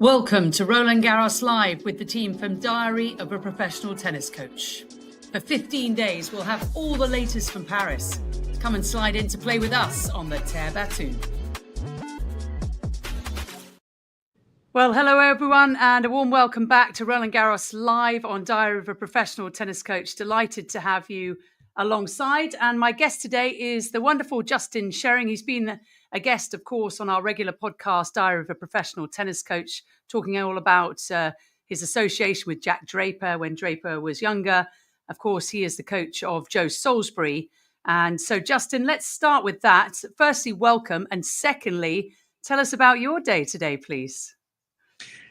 Welcome to Roland Garros Live with the team from Diary of a Professional Tennis Coach. For 15 days, we'll have all the latest from Paris. Come and slide in to play with us on the Terre Battue. Well, hello everyone, and a warm welcome back to Roland Garros Live on Diary of a Professional Tennis Coach. Delighted to have you alongside. And my guest today is the wonderful Justin Sherring. He's been a guest, of course, on our regular podcast, Diary of a Professional Tennis Coach, talking all about his association with Jack Draper when Draper was younger. Of course, he is the coach of Joe Salisbury. And so, Justin, let's start with that. Firstly, welcome. And secondly, tell us about your day today, please.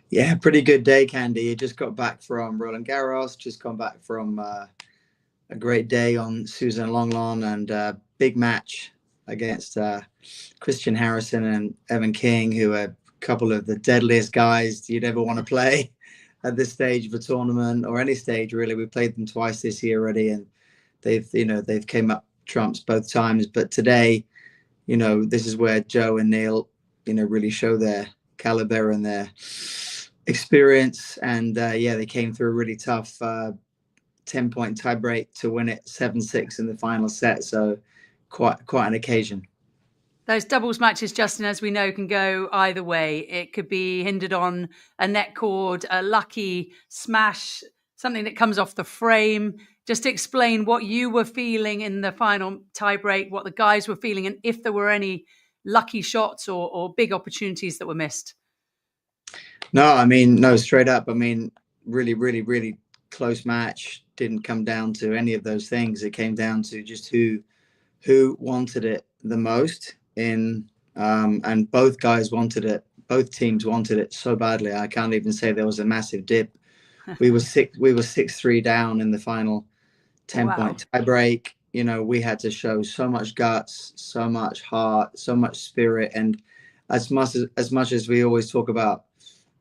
Yeah, pretty good day, Candy. You just got back from Roland Garros, just come back from a great day on Susan Longlawn and a big match against Christian Harrison and Evan King, who are a couple of the deadliest guys you'd ever want to play at this stage of a tournament or any stage, really. We played them twice this year already, and they've came up trumps both times. But today, this is where Joe and Neil, really show their caliber and their experience. And they came through a really tough 10-point tiebreak to win it 7-6 in the final set. So quite an occasion. Those doubles matches, Justin, as we know, can go either way. It could be hindered on a net cord, a lucky smash, something that comes off the frame. Just to explain what you were feeling in the final tiebreak, what the guys were feeling, and if there were any lucky shots or big opportunities that were missed. No, straight up. Really, really, really close match. Didn't come down to any of those things. It came down to just who wanted it the most and both guys wanted it. Both teams wanted it so badly. I can't even say there was a massive dip. We were 6-3 down in the final 10-point tiebreak. We had to show so much guts, so much heart, so much spirit. And as much as we always talk about,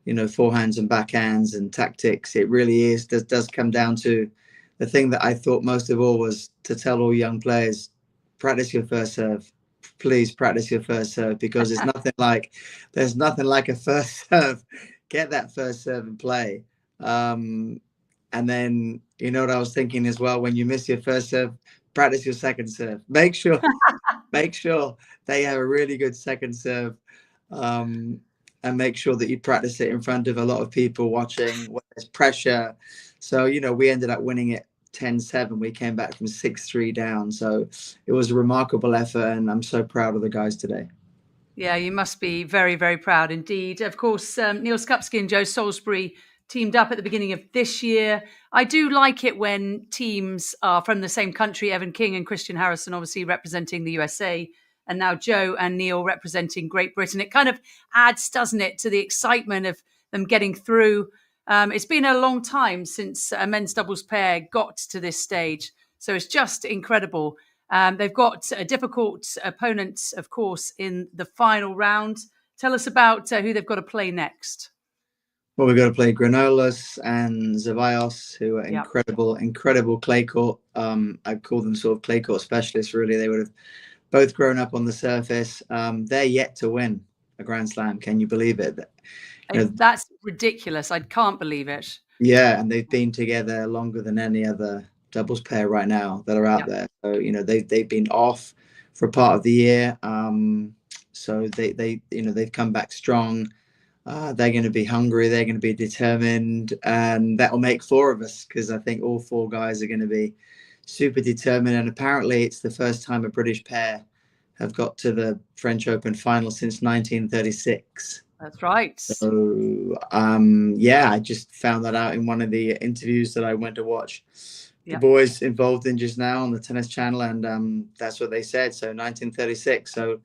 forehands and backhands and tactics, it really does come down to the thing that I thought most of all was to tell all young players, practice your first serve. Please practice your first serve, because there's nothing like a first serve. Get that first serve and play. And then, what I was thinking as well, when you miss your first serve, practice your second serve. Make sure they have a really good second serve. And make sure that you practice it in front of a lot of people watching when there's pressure. So, we ended up winning it 10-7. We came back from 6-3 down. So it was a remarkable effort, and I'm so proud of the guys today. Yeah, you must be very, very proud indeed. Of course, Neil Skupski and Joe Salisbury teamed up at the beginning of this year. I do like it when teams are from the same country, Evan King and Christian Harrison, obviously representing the USA, and now Joe and Neil representing Great Britain. It kind of adds, doesn't it, to the excitement of them getting through. It's been a long time since a men's doubles pair got to this stage. So it's just incredible. They've got a difficult opponent, of course, in the final round. Tell us about who they've got to play next. Well, we've got to play Granollers and Zeballos, who are incredible clay court. I'd call them sort of clay court specialists, really. They would have both grown up on the surface. They're yet to win a Grand Slam. Can you believe it? That's ridiculous. I can't believe it. Yeah, and they've been together longer than any other doubles pair right now that are out there. So, they've been off for a part of the year. So they've come back strong. They're going to be hungry. They're going to be determined, and that will make four of us, because I think all four guys are going to be super determined. And apparently it's the first time a British pair have got to the French Open final since 1936. That's right. So, I just found that out in one of the interviews that I went to watch the boys involved in just now on the Tennis Channel, and that's what they said. So 1936. So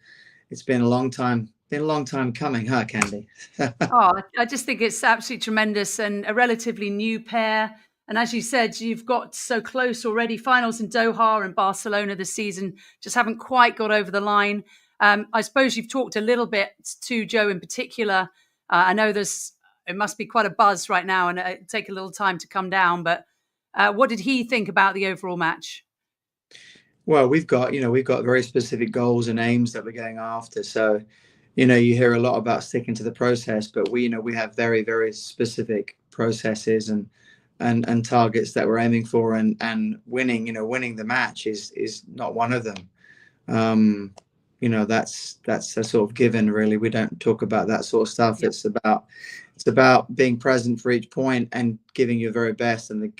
it's been a long time. Been a long time coming, huh, Candy? I just think it's absolutely tremendous, and a relatively new pair. And as you said, you've got so close already. Finals in Doha and Barcelona this season just haven't quite got over the line. I suppose you've talked a little bit to Joe in particular. I know it must be quite a buzz right now, and it take a little time to come down. But what did he think about the overall match? Well, we've got very specific goals and aims that we're going after. So you hear a lot about sticking to the process, but we have very, very specific processes and targets that we're aiming for, and winning the match is not one of them. um that's a sort of given, really. We don't talk about that sort of stuff. Yep. It's about being present for each point and giving your very best, and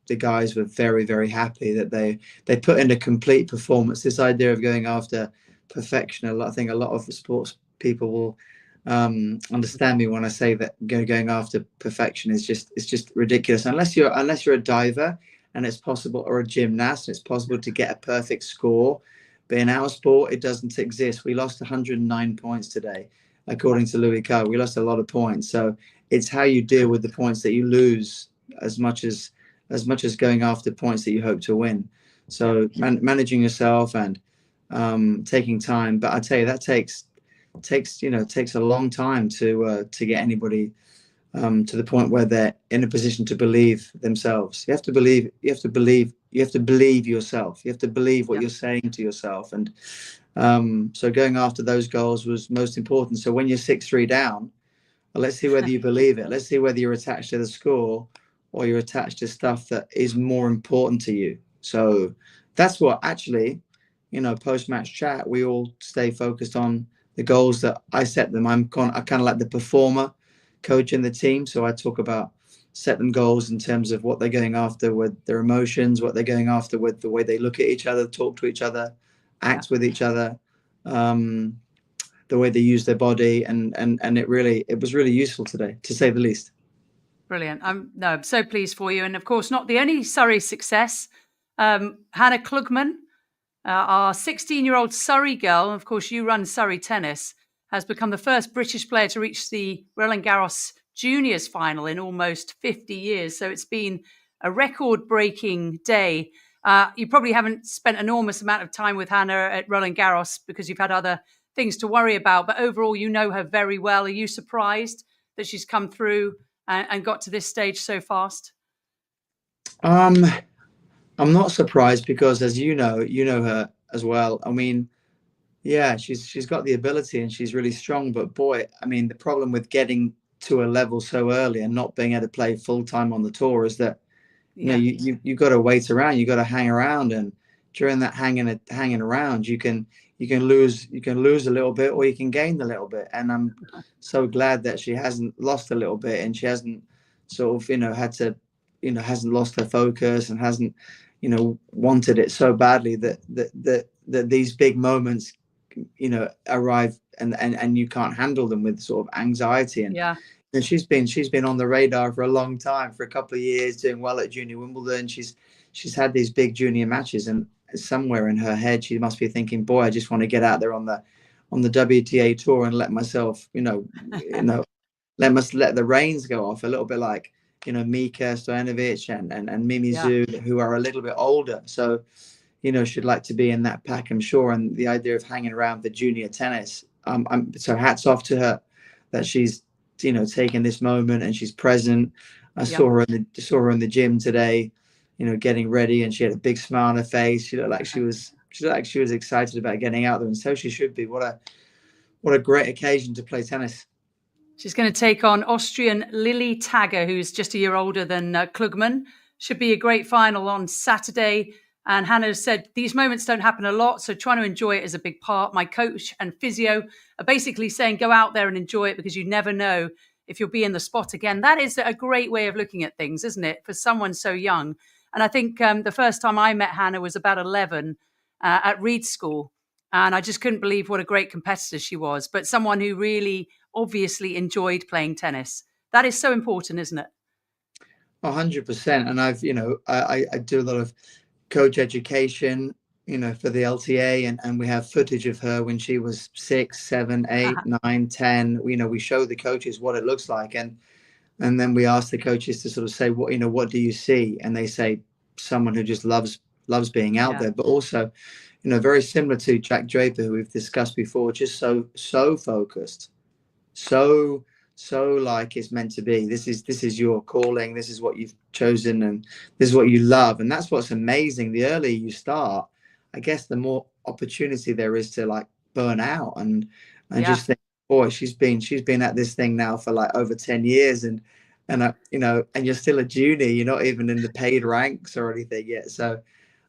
the guys were very, very happy that they put in a complete performance. This idea of going after perfection, I think a lot of the sports people will understand me when I say that going after perfection is just ridiculous, unless you're a diver and it's possible, or a gymnast and it's possible to get a perfect score. But in our sport, it doesn't exist. We lost 109 points today, according to Louis Carr. We lost a lot of points. So it's how you deal with the points that you lose, as much as going after points that you hope to win. So managing yourself and taking time. But I tell you, that takes a long time to get anybody to the point where they're in a position to believe themselves. You have to believe. You have to believe. You have to believe yourself. You have to believe what Yep. you're saying to yourself. And so going after those goals was most important. So when you're 6-3 down, well, let's see whether you believe it. Let's see whether you're attached to the score or you're attached to stuff that is more important to you. So that's what actually, post-match chat, we all stay focused on the goals that I set them. I kind of like the performer coach in the team. So I talk about set them goals in terms of what they're going after with their emotions, what they're going after with the way they look at each other, talk to each other, Yeah. act with each other, um, the way they use their body, and it was really useful today, to say the least. Brilliant. I'm so pleased for you. And of course, not the only Surrey success. Hannah Klugman, our 16-year-old Surrey girl, of course, you run Surrey Tennis, has become the first British player to reach the Roland Garros Juniors final in almost 50 years. So it's been a record-breaking day. You probably haven't spent an enormous amount of time with Hannah at Roland Garros because you've had other things to worry about. But overall, you know her very well. Are you surprised that she's come through and got to this stage so fast? Um, I'm not surprised because, as you know her as well. I mean, yeah, she's got the ability and she's really strong. But boy, I mean, the problem with getting to a level so early and not being able to play full time on the tour is that Yeah, you got to wait around, you got to hang around, and during that hanging around, you can lose a little bit or you can gain a little bit. And I'm so glad that she hasn't lost a little bit, and she hasn't sort of had to hasn't lost her focus and hasn't wanted it so badly that these big moments arrive, and you can't handle them with sort of anxiety. yeah, And she's been on the radar for a long time, for a couple of years, doing well at Junior Wimbledon. She's had these big junior matches, and somewhere in her head she must be thinking, "Boy, I just want to get out there on the WTA tour and let myself, let the reins go off a little bit, like Mika Stojanovic and Mimi yeah, Zhu, who are a little bit older. So she'd like to be in that pack, I'm sure. And the idea of hanging around for junior tennis, so hats off to her that she's taking this moment and she's present. I yep. saw her in the gym today, getting ready, and she had a big smile on her face. She looked like she was excited about getting out there, and so she should be. What a great occasion to play tennis. She's going to take on Austrian Lily Tagger, who's just a year older than Klugman. Should be a great final on Saturday. And Hannah said these moments don't happen a lot, so trying to enjoy it is a big part. My coach and physio are basically saying go out there and enjoy it because you never know if you'll be in the spot again. That is a great way of looking at things, isn't it, for someone so young? And I think the first time I met Hannah was about 11 at Reid School. And I just couldn't believe what a great competitor she was, but someone who really obviously enjoyed playing tennis. That is so important, isn't it? 100%. And I do a lot of coach education, for the LTA, and we have footage of her when she was 6, 7, 8, 9, 10. We show the coaches what it looks like, and then we ask the coaches to sort of say, what do you see? And they say someone who just loves being out Yeah, there, but also, very similar to Jack Draper, who we've discussed before, just so focused, so like it's meant to be. This is your calling. This is what you've chosen, and this is what you love. And that's what's amazing. The earlier you start, I guess the more opportunity there is to like burn out and Yeah. just think, boy, she's been at this thing now for like over 10 years, and you know, and you're still a junior, you're not even in the paid ranks or anything yet. So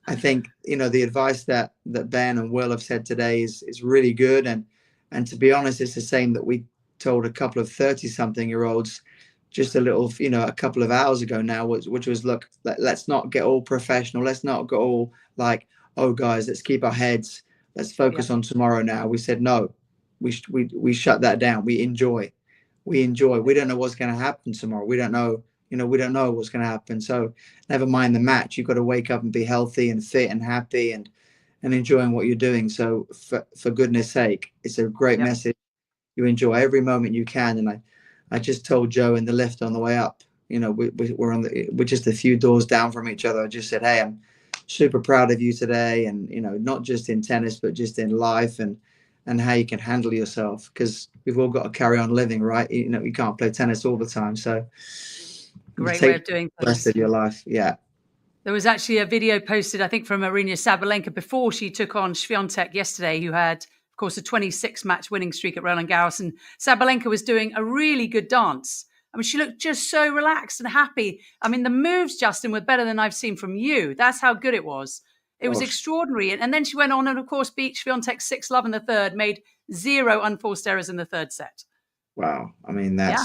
I think, you know, the advice that Ben and Will have said today is really good, and to be honest, it's the same that we told a couple of 30-something-year-olds just a little, you know, a couple of hours ago now, which was, look, let's not get all professional, let's not get all like, oh guys, let's keep our heads, let's Yeah. focus on tomorrow now. We said no, we shut that down. We enjoy. We don't know what's going to happen tomorrow. We don't know, you know, we don't know what's going to happen. So never mind the match. You've got to wake up and be healthy and fit and happy and enjoying what you're doing. So for goodness sake, it's a great Yeah. message. You enjoy every moment you can. And I just told Joe in the lift on the way up, you know, we're just a few doors down from each other. I just said, hey, I'm super proud of you today. And, you know, not just in tennis, but just in life, and how you can handle yourself, because we've all got to carry on living, right? You know, you can't play tennis all the time. So you Great way take of doing the rest things. of your life. Yeah. There was actually a video posted, I think, from Arina Sabalenka before she took on Swiatek yesterday, who had, of course, a 26-match winning streak at Roland Garros. And Sabalenka was doing a really good dance. I mean, she looked just so relaxed and happy. I mean, the moves, Justin, were better than I've seen from you. That's how good it was. It was Oh, extraordinary. And then she went on and, of course, beat Swiatek 6-love in the third, made 0 unforced errors in the third set. wow. I mean, Yeah.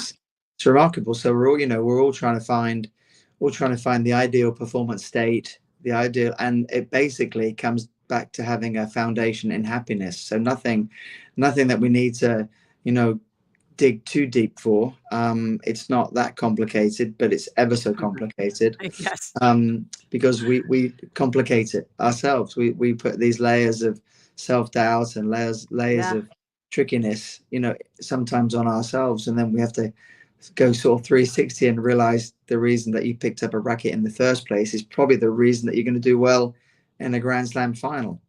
it's remarkable. So we're all, you know, we're all trying to find the ideal performance state, the ideal, and it basically comes back to having a foundation in happiness. So nothing that we need to, you know, dig too deep for. It's not that complicated, but it's ever so complicated, Yes. because we complicate it ourselves. We put these layers of self doubt and layers Yeah. of trickiness, you know, sometimes on ourselves, and then we have to go sort of 360 and realize the reason that you picked up a racket in the first place is probably the reason that you're going to do well in a Grand Slam final.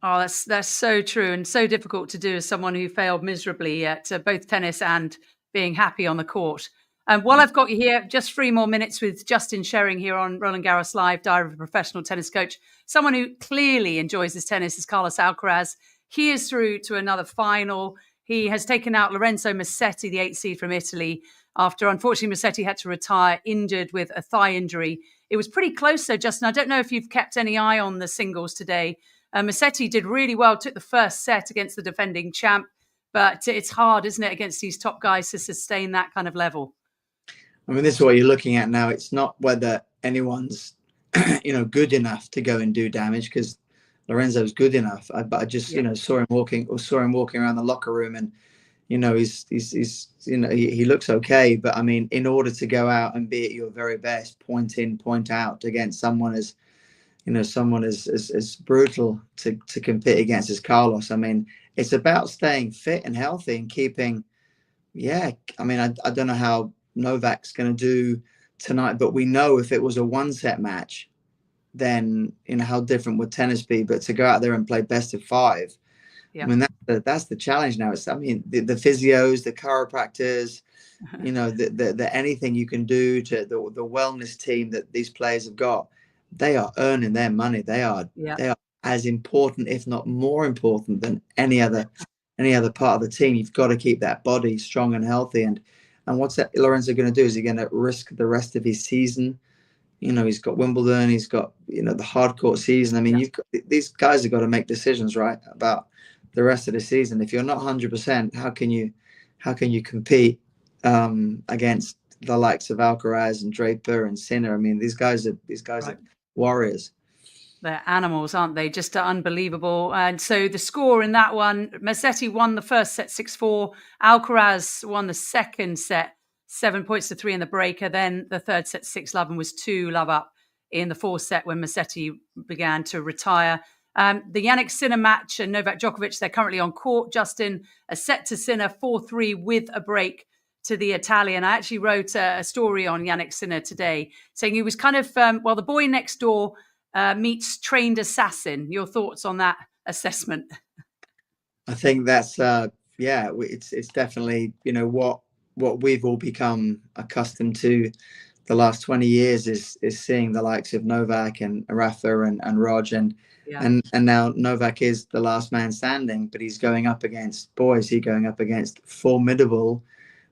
Oh, that's so true and so difficult to do as someone who failed miserably at both tennis and being happy on the court. While I've got you here, just 3 more minutes with Justin Sherring here on Roland Garros Live, Diary of a Professional Tennis Coach. Someone who clearly enjoys his tennis is Carlos Alcaraz. He is through to another final. He has taken out Lorenzo Musetti, the 8th seed from Italy, after unfortunately Musetti had to retire injured with a thigh injury. It was pretty close though, Justin. I don't know if you've kept any eye on the singles today. Musetti did really well, took the first set against the defending champ, but it's hard, isn't it, against these top guys to sustain that kind of level? I mean, this is what you're looking at now. It's not whether anyone's, you know, good enough to go and do damage, because Lorenzo's good enough. But I just, Yeah, you know, saw him walking around the locker room, and you know, he's you know, he looks okay. But I mean, in order to go out and be at your very best, point in, point out against someone as, you know, someone as brutal to compete against as Carlos. I mean, it's about staying fit and healthy and keeping. Yeah, I mean, I don't know how Novak's going to do tonight, but we know if it was a one-set match, then, you know, how different would tennis be? But to go out there and play best of five, I yeah. mean, that's the challenge now. It's, I mean, the physios, the chiropractors, you know, the anything you can do to the wellness team that these players have got, they are earning their money. Yeah, They are as important, if not more important, than any other part of the team. You've got to keep that body strong and healthy. And what's that Lorenzo going to do? Is he going to risk the rest of his season? You know, he's got Wimbledon, he's got, you know, the hard court season. I mean, yeah. these guys have got to make decisions, right, about the rest of the season. If you're not 100%, how can you compete against the likes of Alcaraz and Draper and Sinner? I mean, these guys are Right. warriors. They're animals, aren't they? Just unbelievable. And so the score in that one, Musetti won the first set 6-4. Alcaraz won the second set 7 points to 3 in the breaker. Then the third set 6-love and was 2-love up in the fourth set when Musetti began to retire. The Yannick Sinner match and Novak Djokovic, they're currently on court. Justin, a set to Sinner 4-3 with a break to the Italian. I actually wrote a story on Yannick Sinner today saying he was kind of, the boy next door meets trained assassin. Your thoughts on that assessment? I think that's it's definitely, you know, what we've all become accustomed to the last 20 years is seeing the likes of Novak and Rafa and Rog, Yeah. and now Novak is the last man standing, but he's going up against formidable,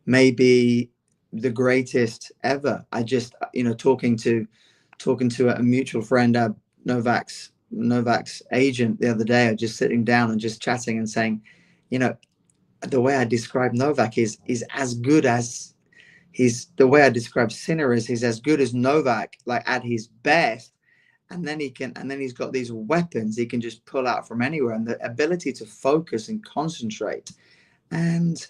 maybe the greatest ever. I just, talking to a mutual friend, Novak's agent the other day, just sitting down and just chatting and saying, the way I describe Novak is as good as the way I describe Sinner is he's as good as Novak, like at his best. And then he's got these weapons he can just pull out from anywhere, and the ability to focus and concentrate and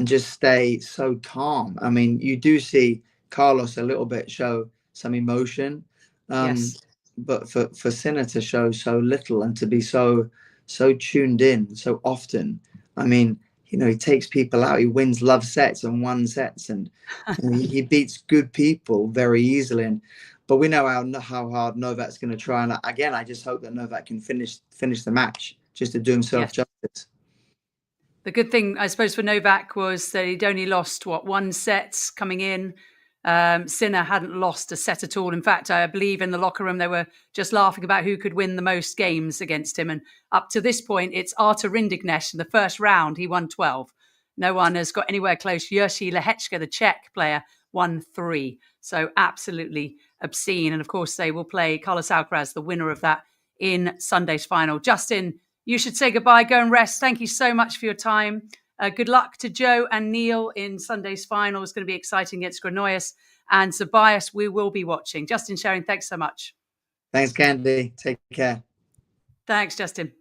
just stay so calm. I mean, you do see Carlos a little bit show some emotion, Yes. but for Sinner to show so little and to be so tuned in so often. I mean, he takes people out. He wins love sets and one sets, and he beats good people very easily. But we know how hard Novak's going to try. And again, I just hope that Novak can finish the match just to do himself justice. The good thing, I suppose, for Novak was that he'd only lost, one set coming in. Sinner hadn't lost a set at all. In fact, I believe in the locker room, they were just laughing about who could win the most games against him. And up to this point, it's Artur Rindignesh. In the first round, he won 12. No one has got anywhere close. Jerzy Lehečka, the Czech player, won 3. So absolutely obscene. And of course, they will play Carlos Alcaraz, the winner of that, in Sunday's final. Justin, you should say goodbye, go and rest. Thank you so much for your time. Good luck to Joe and Neil in Sunday's final. It's going to be exciting against Granollers and Tobias. We will be watching. Justin Sherring, thanks so much. Thanks, Candy. Take care. Thanks, Justin.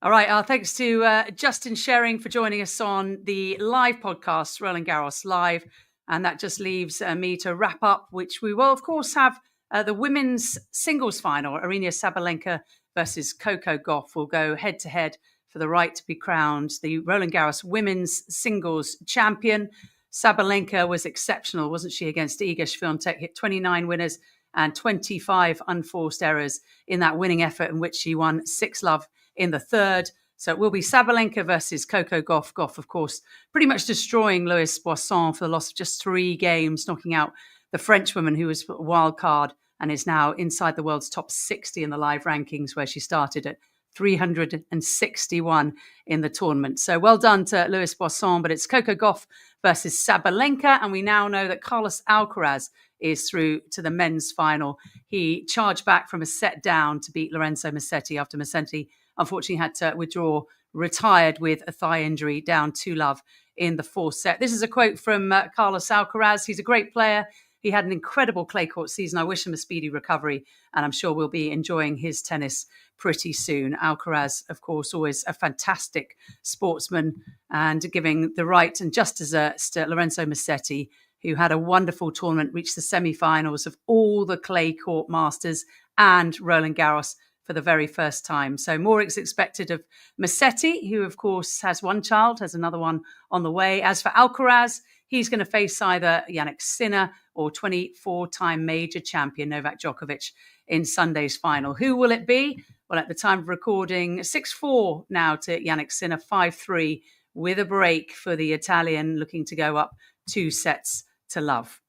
All right. Thanks to Justin Sherring for joining us on the live podcast, Roland Garros Live. And that just leaves me to wrap up, which we will, of course, have the women's singles final. Aryna Sabalenka versus Coco Gauff will go head-to-head for the right to be crowned the Roland Garros women's singles champion. Sabalenka was exceptional, wasn't she, against Iga Swiatek? Hit 29 winners and 25 unforced errors in that winning effort, in which she won 6-love in the third. So it will be Sabalenka versus Coco Gauff. Gauff, of course, pretty much destroying Louis Boisson for the loss of just 3 games, knocking out the Frenchwoman who was a wild card and is now inside the world's top 60 in the live rankings, where she started at 361 in the tournament. So well done to Louis Boisson, but it's Coco Gauff versus Sabalenka. And we now know that Carlos Alcaraz is through to the men's final. He charged back from a set down to beat Lorenzo Musetti after Musetti unfortunately had to withdraw, retired with a thigh injury, down 2-love in the 4th set. This is a quote from Carlos Alcaraz. He's a great player. He had an incredible clay court season. I wish him a speedy recovery, and I'm sure we'll be enjoying his tennis pretty soon. Alcaraz, of course, always a fantastic sportsman and giving the right and just desserts to Lorenzo Musetti, who had a wonderful tournament, reached the semi-finals of all the clay court masters and Roland Garros for the very first time. So more is expected of Musetti, who, of course, has one child, has another one on the way. As for Alcaraz, he's going to face either Jannik Sinner or 24-time major champion Novak Djokovic in Sunday's final. Who will it be? Well, at the time of recording, 6-4 now to Jannik Sinner, 5-3 with a break for the Italian, looking to go up 2 sets to love.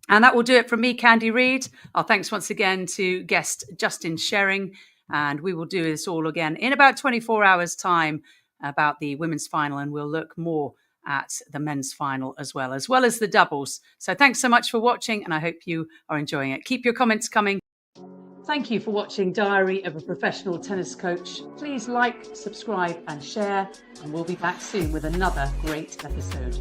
And that will do it from me, Candy Reid. Our thanks once again to guest Justin Sherring. And we will do this all again in about 24 hours' time about the women's final, and we'll look more at the men's final as well as the doubles. So thanks so much for watching, and I hope you are enjoying it. Keep your comments coming. Thank you for watching Diary of a Professional Tennis Coach. Please like, subscribe and share, and we'll be back soon with another great episode.